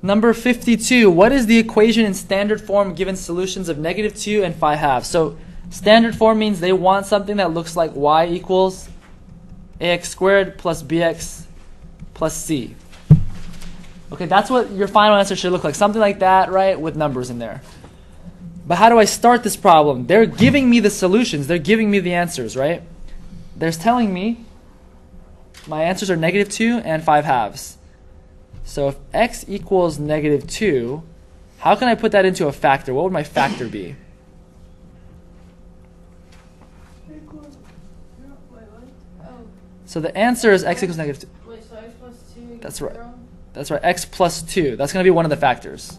Number 52, what is the equation in standard form given solutions of -2 and 5/2? So standard form means they want something that looks like y equals ax squared plus bx plus c. Okay, that's what your final answer should look like. Something like that, right, with numbers in there. But how do I start this problem? They're giving me the solutions. They're giving me the answers, right? They're telling me my answers are -2 and 5/2. So if x equals -2, how can I put that into a factor? What would my factor be? So the answer is x equals -2. Wait, so x plus 2 equals That's right. 0? That's right, x plus 2. That's going to be one of the factors.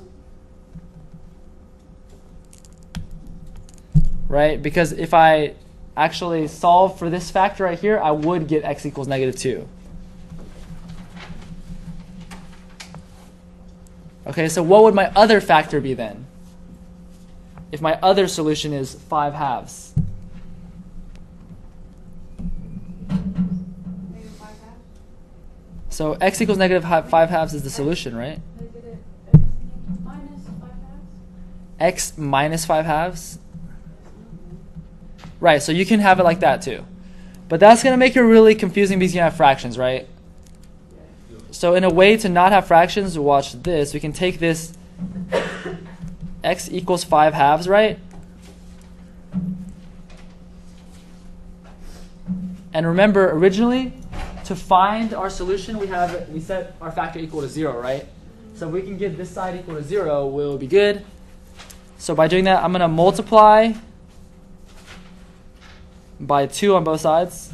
Right? Because if I actually solve for this factor right here, I would get x equals -2. Okay, so what would my other factor be then? If my other solution is 5/2. So x equals -5/2 is the solution, right? Negative x minus 5/2? X minus 5/2. Right, so you can have it like that too. But that's going to make it really confusing because you have fractions, right? So in a way to not have fractions, watch this. We can take this x equals 5/2, right? And remember, originally, to find our solution, we set our factor equal to 0, right? So if we can get this side equal to 0, we'll be good. So by doing that, I'm going to multiply by 2 on both sides.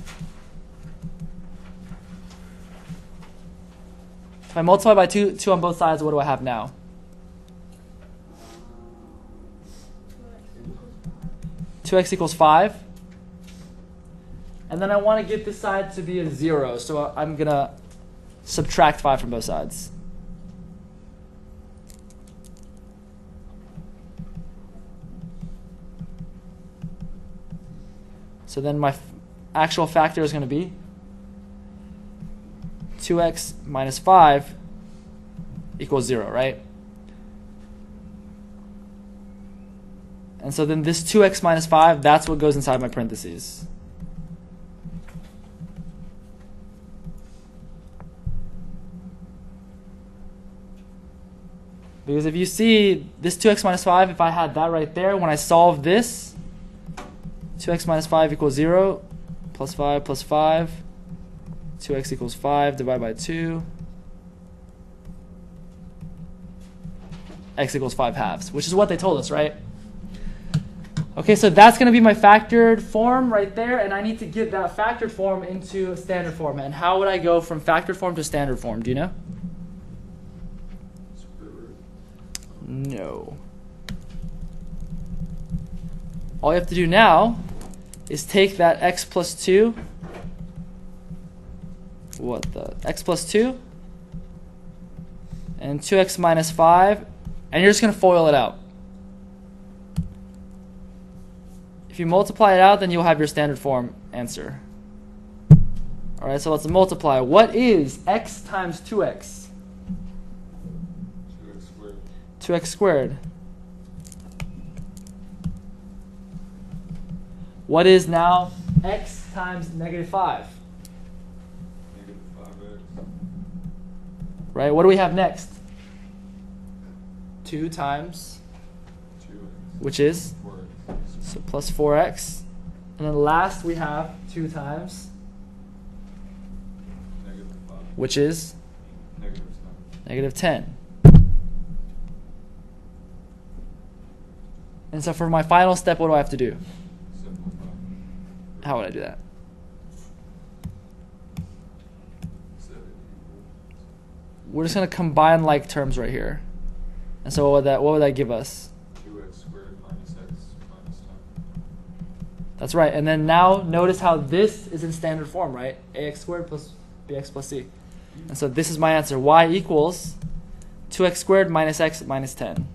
If I multiply by 2 on both sides, what do I have now? 2x equals 5. And then I want to get this side to be a 0, so I'm going to subtract 5 from both sides. So then my actual factor is going to be 2x minus 5 equals 0, right? And so then this 2x minus 5, that's what goes inside my parentheses. Because if you see this 2x minus 5, if I had that right there, when I solve this, 2x minus 5 equals 0, plus 5 plus 5, 2x equals 5, divided by 2, x equals 5/2, which is what they told us, right? Okay, so that's going to be my factored form right there, and I need to get that factored form into standard form. And how would I go from factored form to standard form? Do you know? No. All you have to do now is take that x plus 2, x plus 2, and 2x minus 5, and you're just going to FOIL it out. If you multiply it out, then you'll have your standard form answer. All right, so let's multiply. What is x times 2x? 2x squared. What is now x times -5? -5x. Right, what do we have next? 2 times, 2x. which is? 4x. So plus 4x. And then last we have 2 times, -5. which is? -10. -10. And so for my final step, what do I have to do? Simplify. How would I do that? Set it We're just going to combine like terms right here. And so what would that give us? equal 2x squared minus x minus 10. That's right. And then now notice how this is in standard form, right? ax squared plus bx plus c. And so this is my answer. Y equals 2x squared minus x minus 10.